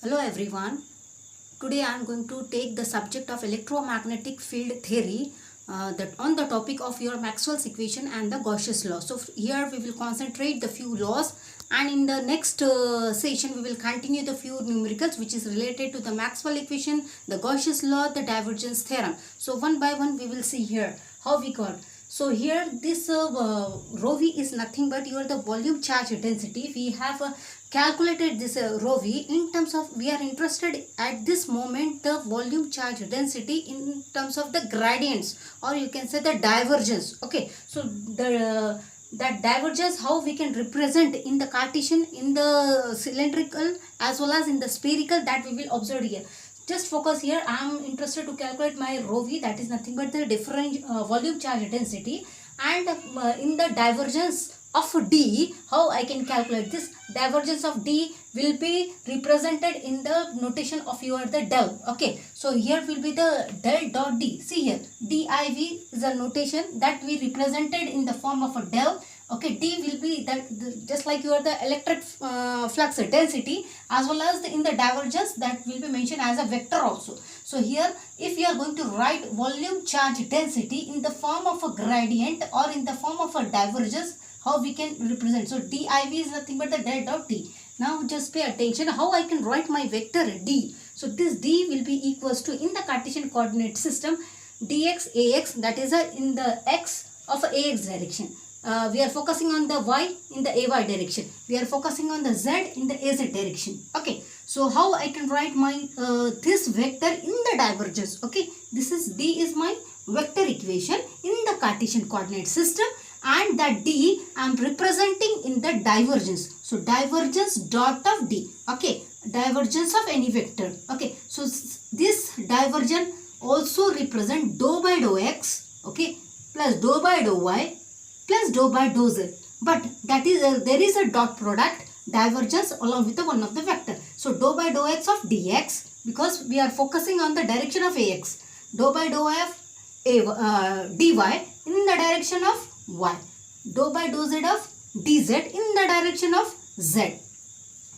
Hello everyone. Today I am going to take the subject of electromagnetic field theory that on the topic of your Maxwell's equation and the Gauss's law. So here we will concentrate the few laws, and in the next session we will continue the few numericals which is related to the Maxwell equation, the Gauss's law, the divergence theorem. So one by one we will see here how we got. So here this rho v is nothing but your the volume charge density. We have calculated this rho v in terms of, we are interested at this moment the volume charge density in terms of the gradients, or you can say the divergence. Okay, so the that divergence, how we can represent in the Cartesian, in the cylindrical as well as in the spherical, that we will observe here. Just focus here. I am interested to calculate my rho v, that is nothing but the different volume charge density, and in the divergence of d, how I can calculate this. Divergence of d will be represented in the notation of your the del. Okay, so here will be the del dot d. See here, div is a notation that we represented in the form of a del. Okay, d will be that just like your the electric flux density, as well as in the divergence that will be mentioned as a vector also. So here, if you are going to write volume charge density in the form of a gradient or in the form of a divergence, how we can represent? So div is nothing but the del dot d. Now just pay attention how I can write my vector d. So this d will be equals to, in the Cartesian coordinate system, dx ax, that is in the x of ax direction. We are focusing on the y in the ay direction. We are focusing on the z in the az direction. Okay, so how I can write my this vector in the divergence? Okay, this is d is my vector equation in the Cartesian coordinate system, and that d I am representing in the divergence. So divergence dot of d. Okay, divergence of any vector. Okay, so this divergence also represent dou by dou x, okay, plus dou by dou y plus dou by dou z, but that is there is a dot product divergence along with the one of the vector. So dou by dou x of dx, because we are focusing on the direction of ax, dou by dou y of dy in the direction of y, dou by dou z of dz in the direction of z.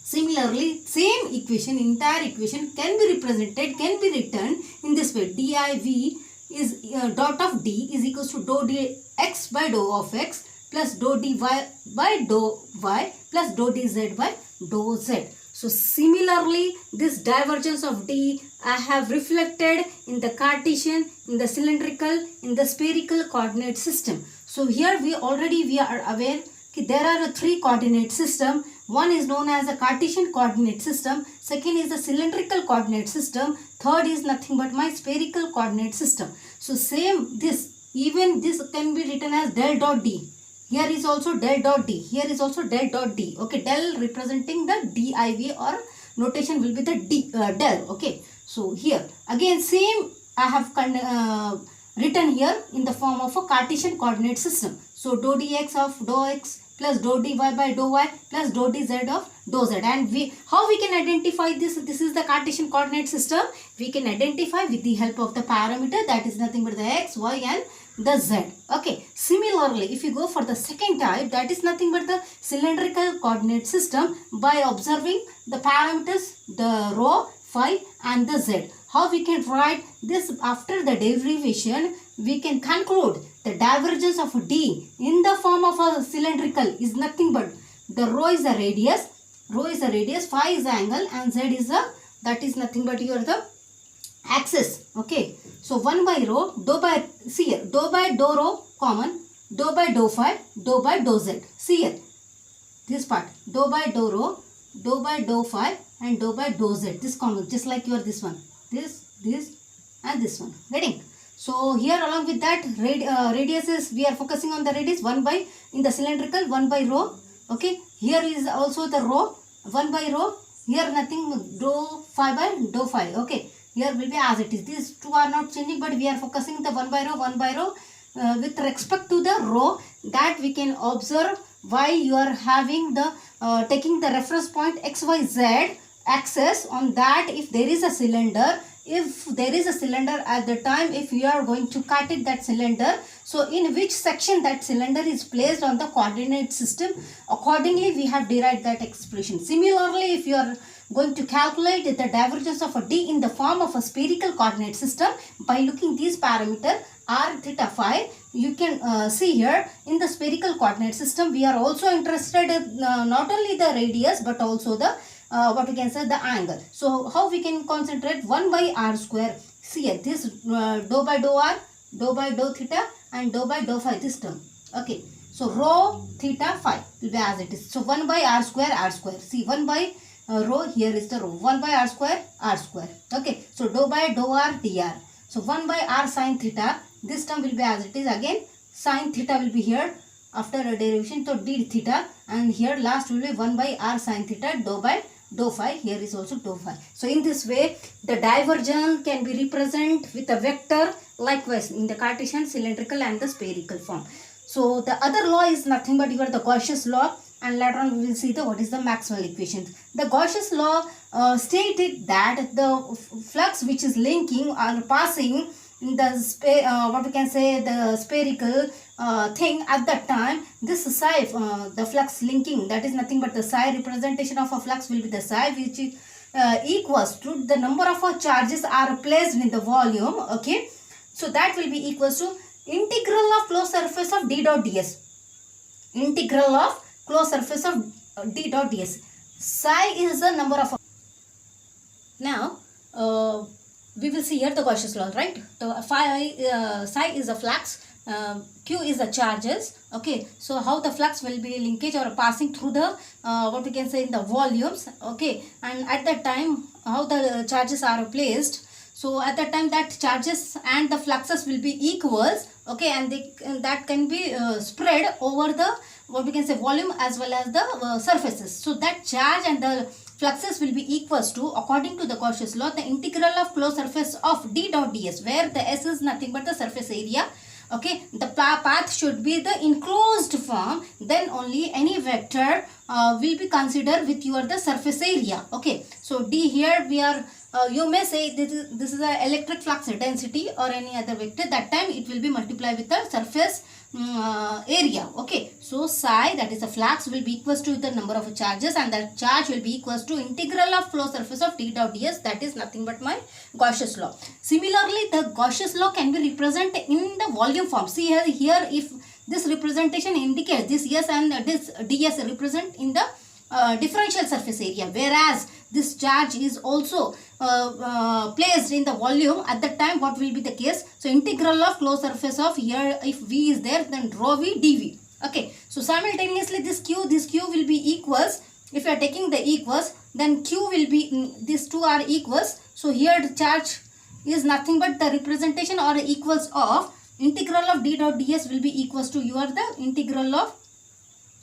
Similarly, same equation, entire equation can be represented, can be written in this way. div is dot of d is equals to dou dx by dou of x plus dou dy by dou y plus dou dz by dou z. So similarly, this divergence of d I have reflected in the Cartesian, in the cylindrical, in the spherical coordinate system. So here we are aware that there are three coordinate system. One is known as the Cartesian coordinate system, second is the cylindrical coordinate system, third is nothing but my spherical coordinate system. So same this, even this can be written as del dot d. Here is also del dot d, here is also del dot d. Okay, del representing the div, or notation will be the del. Okay, so here again same I have written here in the form of a Cartesian coordinate system. So dou dx of dou x plus dou dy by dou y plus dou dz of dou z. And how we can identify this? This is the Cartesian coordinate system. We can identify with the help of the parameter, that is nothing but the x, y and the z. Okay, similarly if you go for the second type, that is nothing but the cylindrical coordinate system, by observing the parameters, the rho, phi and the z. How we can write this? After the derivation, we can conclude the divergence of d in the form of a cylindrical is nothing but the rho is the radius, phi is the angle, and z is the, that is nothing but your the axis. Okay, so 1 by rho, dou by, see here, dou by dou rho common, dou by dou phi, dou by dou z. See here, this part, dou by dou rho, dou by dou phi and dou by dou z. This common, just like your this one, this and this one. Getting? So here along with that radius is, we are focusing on the radius 1 by, in the cylindrical 1 by rho. Okay, here is also the rho 1 by rho. Here nothing, dou phi by dou phi. Okay, here will be as it is. These two are not changing, but we are focusing the 1 by rho with respect to the rho, that we can observe why you are having the taking the reference point xyz axis. On that, if there is a cylinder, at the time, if you are going to cut it, that cylinder, so in which section that cylinder is placed on the coordinate system, accordingly we have derived that expression. Similarly, if you are going to calculate the divergence of a D in the form of a spherical coordinate system by looking these parameter r, theta, phi. You can see here in the spherical coordinate system we are also interested in not only the radius but also the what we can say the angle. So how we can concentrate 1 by r square. See here this dou by dou r, dou by dou theta and dou by dou phi this term. Okay. So rho theta phi will be as it is. So 1 by r square r square. See 1 by rho, here is the rho. 1 by r square r square. Okay. So dou by dou r dr. So 1 by r sin theta. This term will be as it is. Again sin theta will be here after a derivation. So d theta, and here last will be 1 by r sin theta dou by dou phi. Here is also dou phi. So in this way the divergence can be represented with a vector, likewise in the Cartesian, cylindrical and the spherical form. So the other law is nothing but the Gaussian law, and later on we will see what is the Maxwell equation. The Gaussian law stated that the flux which is linking or passing in the what we can say the spherical thing at that time, this psi, the flux linking, that is nothing but the psi representation of a flux will be the psi, which is equals to the number of charges are placed in the volume. Okay, so that will be equals to integral of closed surface of d dot ds. Integral of closed surface of d dot ds. Psi is the number of. Now we will see here the Gaussian law, right? So psi is a flux, q is the charges. Okay, so how the flux will be linkage or passing through the what we can say in the volumes. Okay, and at that time how the charges are placed. So at that time that charges and the fluxes will be equals. Okay, and that can be spread over the what we can say volume as well as the surfaces. So that charge and the fluxes will be equals to, according to the Gaussian law, the integral of closed surface of d dot ds, where the s is nothing but the surface area. Okay, the path should be the enclosed form, then only any vector will be considered with the surface area. Okay, so d here we are you may say this is a electric flux density or any other vector. That time it will be multiplied with the surface area. Okay, so psi, that is the flux, will be equals to the number of charges, and that charge will be equals to integral of flow surface of d dot ds. That is nothing but my Gaussian law. Similarly, the Gaussian law can be represented in the volume form. See here if this representation indicates this s and this ds represent in the differential surface area, whereas this charge is also placed in the volume. At that time what will be the case? So integral of closed surface of, here if v is there, then rho v dv. Okay, so simultaneously this q will be equals. If you are taking the equals, then q will be, these two are equals. So here the charge is nothing but the representation or equals of integral of d dot ds will be equals to the integral of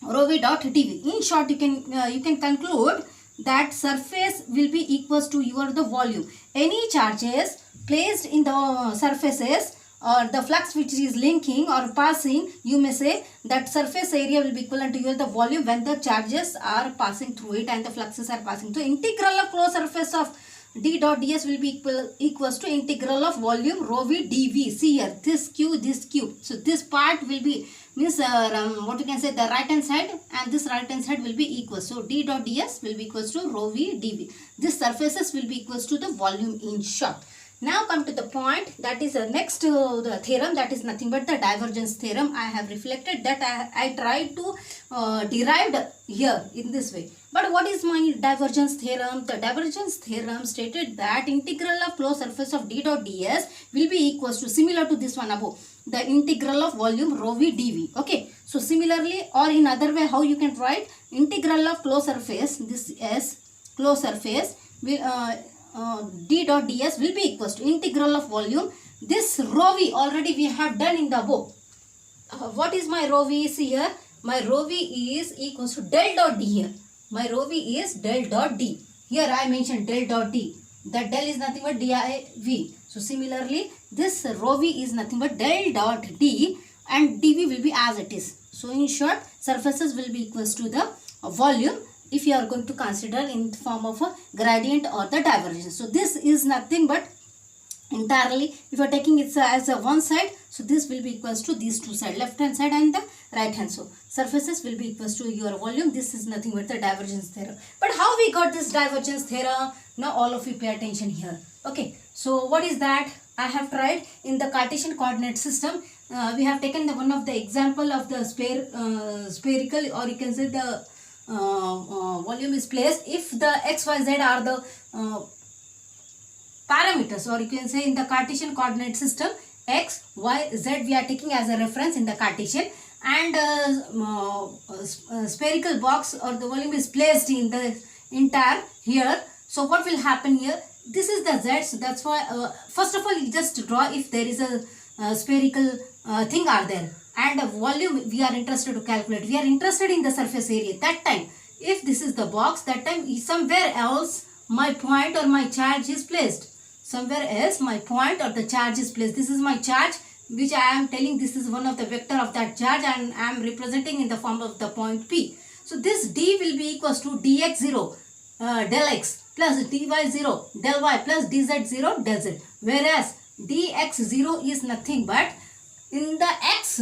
rho v dot dv. In short, you can conclude that surface will be equals to the volume. Any charges placed in the surfaces or the flux which is linking or passing, you may say that surface area will be equivalent to the volume when the charges are passing through it and the fluxes are passing. So integral of closed surface of d dot ds will be equals to integral of volume rho v dv. See here, this q. So this part will be means what you can say, the right hand side and this right hand side will be equal. So d dot ds will be equals to rho v dv. This surfaces will be equals to the volume in short. Now come to the point, that is the next the theorem, that is nothing but the divergence theorem. I have reflected that I tried to derive here in this way. But what is my divergence theorem? The divergence theorem stated that integral of closed surface of d dot ds will be equals to, similar to this one above, the integral of volume rho v dv. Okay, so similarly, or in other way, how you can write integral of closed surface, this s closed surface will d dot ds will be equals to integral of volume. This rho v already we have done in the above. What is my rho v is here? My rho v is equals to del dot d here. My rho v is del dot d. Here I mentioned del dot d. That del is nothing but div. So similarly, this rho v is nothing but del dot d, and dv will be as it is. So in short, surfaces will be equals to the volume if you are going to consider in the form of a gradient or the divergence. So this is nothing but entirely. If you are taking it as a one side, so this will be equals to these two sides, left hand side and the right hand. So surfaces will be equals to your volume. This is nothing but the divergence theorem. But how we got this divergence theorem? Now all of you pay attention here. Okay, so what is that? I have tried in the Cartesian coordinate system. We have taken the one of the example of the spherical, or you can say the volume is placed if the x, y, z are the parameters, or you can say in the Cartesian coordinate system, x, y, z we are taking as a reference in the Cartesian, and spherical box or the volume is placed in the entire here. So what will happen here? This is the z, so that's why first of all you just draw if there is a spherical thing are there, and the volume we are interested to calculate. We are interested in the surface area. That time, if this is the box, that time somewhere else my point or my charge is placed. Somewhere else my point or the charge is placed. This is my charge, which I am telling this is one of the vector of that charge, and I am representing in the form of the point P. So this d will be equals to dx0 del x plus dy0 del y plus dz0 del z. Whereas dx0 is nothing but in the x,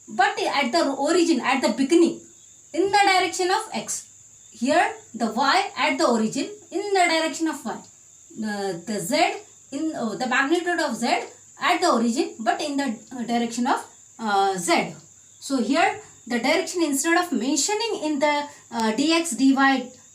but at the origin, at the beginning, in the direction of x. Here the y at the origin in the direction of y. The z in the magnitude of z at the origin, but in the direction of z. So here the direction, instead of mentioning in the dx, dy,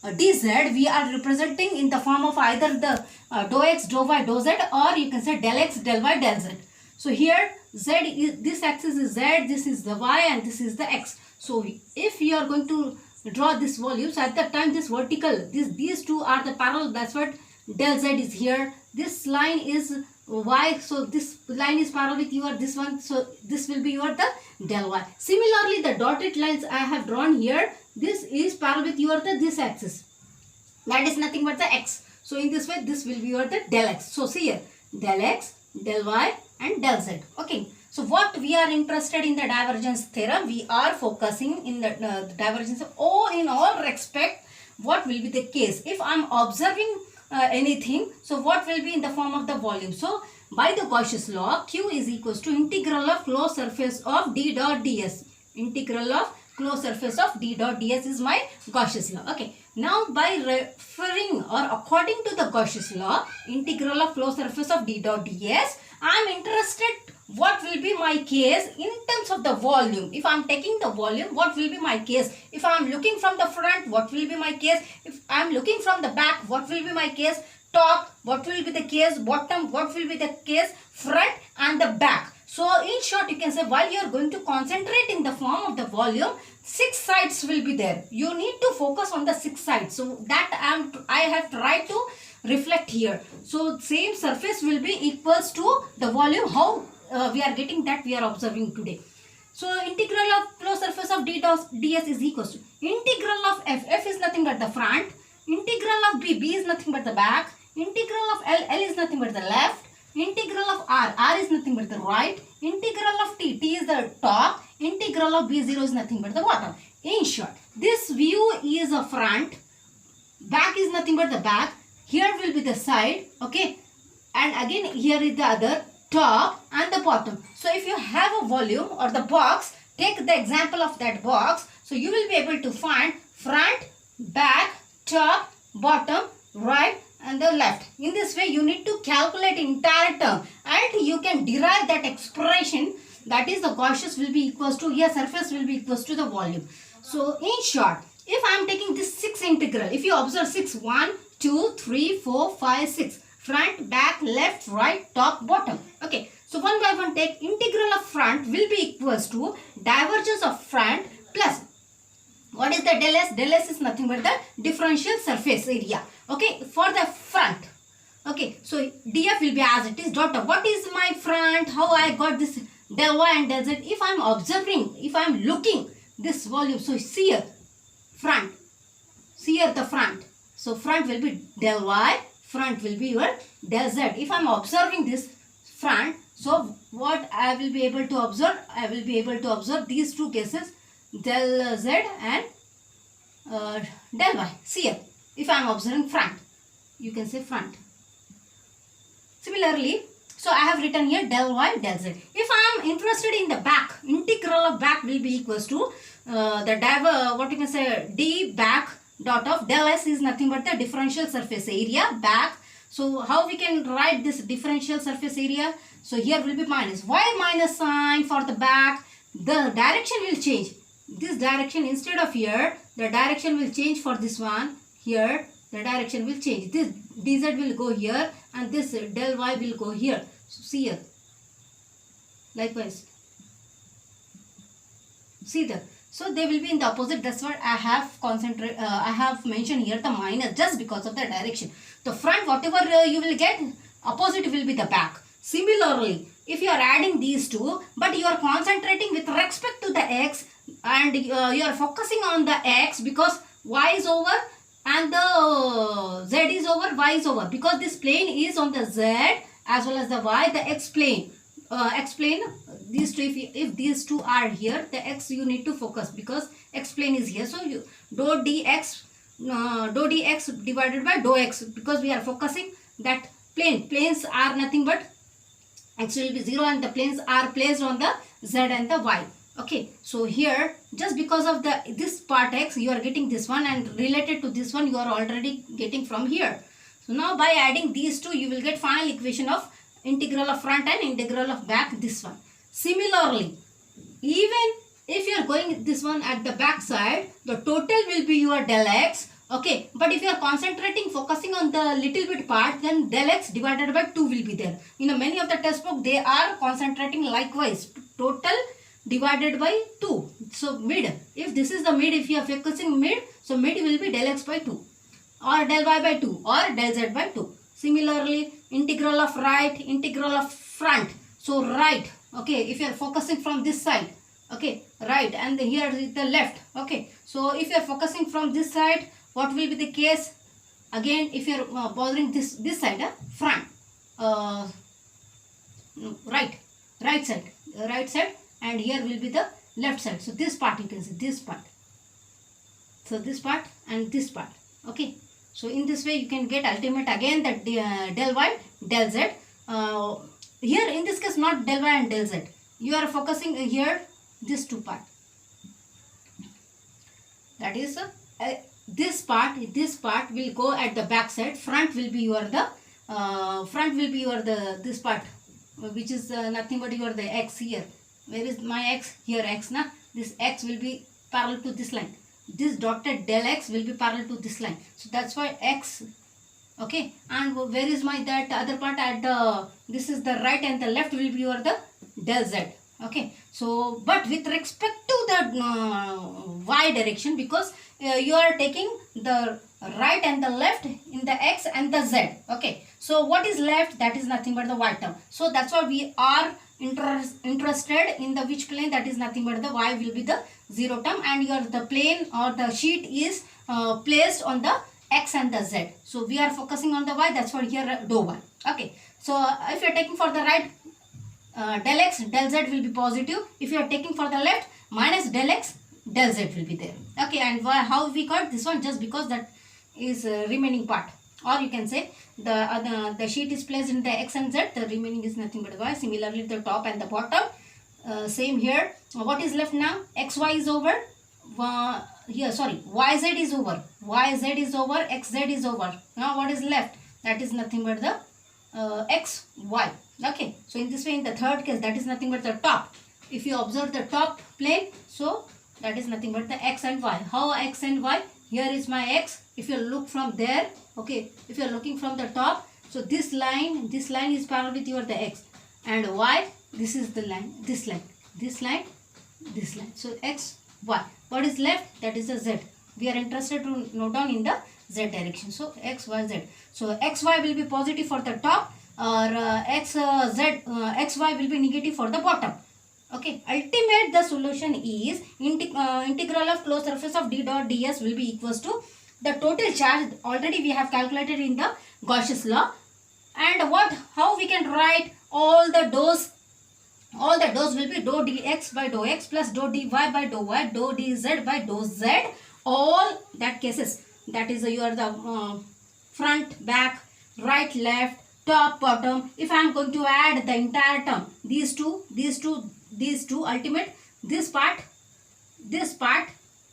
dz, we are representing in the form of either the dou x, dou y, dou z, or you can say del x, del y, del z. So here z is, this axis is z, this is the y, and this is the x. So if you are going to draw this volume, so at that time this vertical, these two are the parallel, that's what del z is here. This line is y, so this line is parallel with your this one, so this will be your the del y. Similarly, the dotted lines I have drawn here, this is parallel with your the this axis, that is nothing but the x. So in this way this will be your the del x. So see here, del x, del y and del z. Okay, so what we are interested in the divergence theorem, we are focusing in the divergence of in all respect what will be the case if I am observing anything. So what will be in the form of the volume? So by the Gauss's law, Q is equals to integral of closed surface of d dot ds. Integral of closed surface of d dot ds is my Gauss's law. Okay, now by referring or according to the Gauss's law, integral of closed surface of d dot ds, I am interested what will be my case in terms of the volume. If I am taking the volume, what will be my case? If I am looking from the front, what will be my case? If I am looking from the back, what will be my case? Top, what will be the case? Bottom, what will be the case? Front and the back. So in short, you can say while you are going to concentrate in the form of the volume, 6 sides will be there. You need to focus on the 6 sides. So that I have tried to reflect here. So same surface will be equals to the volume. How we are getting that, we are observing today. So integral of closed surface of d dot ds is equals to integral of f is nothing but the front, integral of b is nothing but the back, integral of l is nothing but the left, integral of r is nothing but the right, integral of t is the top, integral of b0 is nothing but the bottom. In short, this view is a front, back is nothing but the back, here will be the side, okay, and again here is the other top and the bottom. So if you have a volume or the box, take the example of that box, so you will be able to find front, back, top, bottom, right and the left. In this way you need to calculate entire term, and you can derive that expression, that is the Gaussian will be equals to, here surface will be equals to the volume. So in short, if I am taking this 6 integral, if you observe 6, 1, 2, 3, 4, 5, 6, front, back, left, right, top, bottom. Okay, so one by one take integral of front will be equals to divergence of front plus what is the del s? Del s is nothing but the differential surface area. Okay, for the front. Okay, so df will be as it is dot. What is my front? How I got this del y and del z? If I am observing, if I am looking this volume, so see here front, see here the front. So front will be del y, front will be your del z. If I am observing this front, so what I will be able to observe? I will be able to observe these two cases, del z and del y. See here, if I am observing front, you can say front. Similarly, So I have written here del y del z. If I am interested in the back, integral of back will be equals to what you can say, d back dot of del s is nothing but the differential surface area back. So how we can write this differential surface area? So here will be minus y minus sign for the back. The direction will change. This direction, instead of here, the direction will change for this one. Here the direction will change. This dz will go here and this del y will go here. So see here. Likewise. See there. So they will be in the opposite. That's what I have mentioned here the minus just because of the direction. The front, whatever you will get, opposite will be the back. Similarly, if you are adding these two, but you are concentrating with respect to the x and you are focusing on the x because y is over and the z is over, y is over, because this plane is on the z as well as the y, the x plane. Explain these two. If these two are here, the x you need to focus because x plane is here. So you dou dx divided by dou x, because we are focusing that plane. Planes are nothing but x will be 0 and the planes are placed on the z and the y. Okay, so here just because of this part x, you are getting this one, and related to this one you are already getting from here. So now by adding these two, you will get final equation of integral of front and integral of back, this one. Similarly, even if you are going this one at the back side, the total will be your del x. Okay, but if you are concentrating, focusing on the little bit part, then del x divided by 2 will be there. In many of the textbook, they are concentrating likewise, total divided by 2. So mid, if this is the mid, if you are focusing mid, so mid will be del x by 2 or del y by 2 or del z by 2. Similarly, integral of right, integral of front. So right, okay, if you are focusing from this side, okay, right, and here is the left. Okay, so if you are focusing from this side, what will be the case? Again, if you are bothering this side, front, right side, and here will be the left side. So this part you can see, this part. So this part and this part. Okay. So in this way you can get ultimate again that del y, del z. Here in this case not del y and del z. You are focusing here this two part. That is this part will go at the back side. Front will be your this part, which is nothing but your the x here. Where is my x? Here x na. This x will be parallel to this line. This dotted del x will be parallel to this line. So that's why x. Okay, and where is my that other part at the, this is the right and the left will be your the del z. Okay, so but with respect to the y direction, because you are taking the right and the left in the x and the z. Okay, so what is left? That is nothing but the y term. So that's why we are interested in the which plane, that is nothing but the y will be the 0 term, and your the plane or the sheet is placed on the x and the z. So we are focusing on the y, that's why here dou y. Okay, so if you are taking for the right, del x del z will be positive. If you are taking for the left, minus del x del z will be there. Okay, and how we got this one? Just because that is remaining part, or you can say the sheet is placed in the x and z, the remaining is nothing but y. Similarly the top and the bottom, same here. What is left now? Xy is over, here sorry, yz is over, xz is over. Now what is left? That is nothing but the xy. Okay, so in this way, in the third case, that is nothing but the top. If you observe the top plane, so that is nothing but the x and y. How x and y? Here is my x. If you look from there, okay, if you are looking from the top, so this line is parallel with your the x, and y, this is the line, this line. So x, y. What is left? That is the z. We are interested to note down in the z direction. So x, y, z. So x, y will be positive for the top, or xy will be negative for the bottom. Okay, ultimate the solution is integral of closed surface of d dot ds will be equals to the total charge already we have calculated in the Gauss's law. And how we can write all the dous will be dou dx by dou x plus dou dy by dou y, dou dz by dou z, all that cases. That is your the front, back, right, left, top bottom. If I am going to add the entire term, these two, ultimate, this part,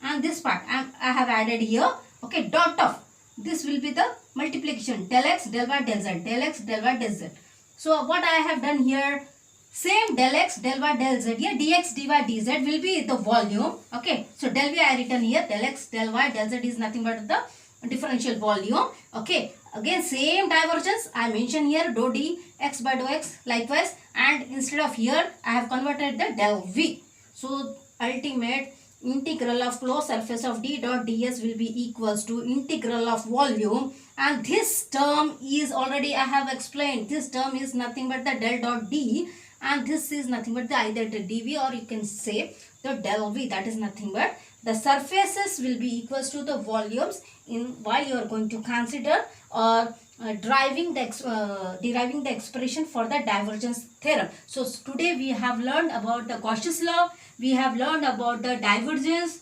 and this part I have added here. Okay, dot of this will be the multiplication, del x del y del z, del x del y del z. So what I have done here, same del x del y del z here, dx dy dz will be the volume. Okay, so del v I written here, del x del y del z is nothing but the differential volume. Okay, again same divergence I mentioned here, dou d x by dou x likewise, and instead of here I have converted the del v. So ultimate integral of closed surface of d dot ds will be equals to integral of volume, and this term is already I have explained, this term is nothing but the del dot d, and this is nothing but the either the dv or you can say the del v, that is nothing but the surfaces will be equals to the volumes in while you are going to consider or deriving the expression for the divergence theorem. So today we have learned about the Gauss's law, we have learned about the divergence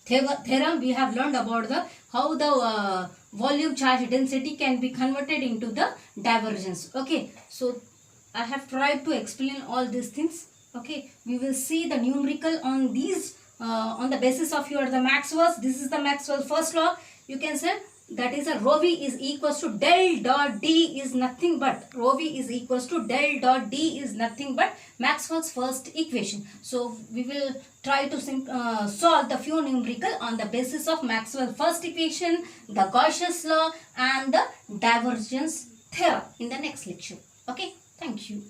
theorem, we have learned about the how the volume charge density can be converted into the divergence. Okay, so I have tried to explain all these things. Okay, we will see the numerical on these on the basis of your the Maxwell's. This is the Maxwell first law. You can say that is a rho v is equals to del dot d is nothing but rho v is equals to del dot d is nothing but Maxwell's first equation. So we will try to solve the few numerical on the basis of Maxwell's first equation, the Gauss's law, and the divergence theorem in the next lecture. Okay, thank you.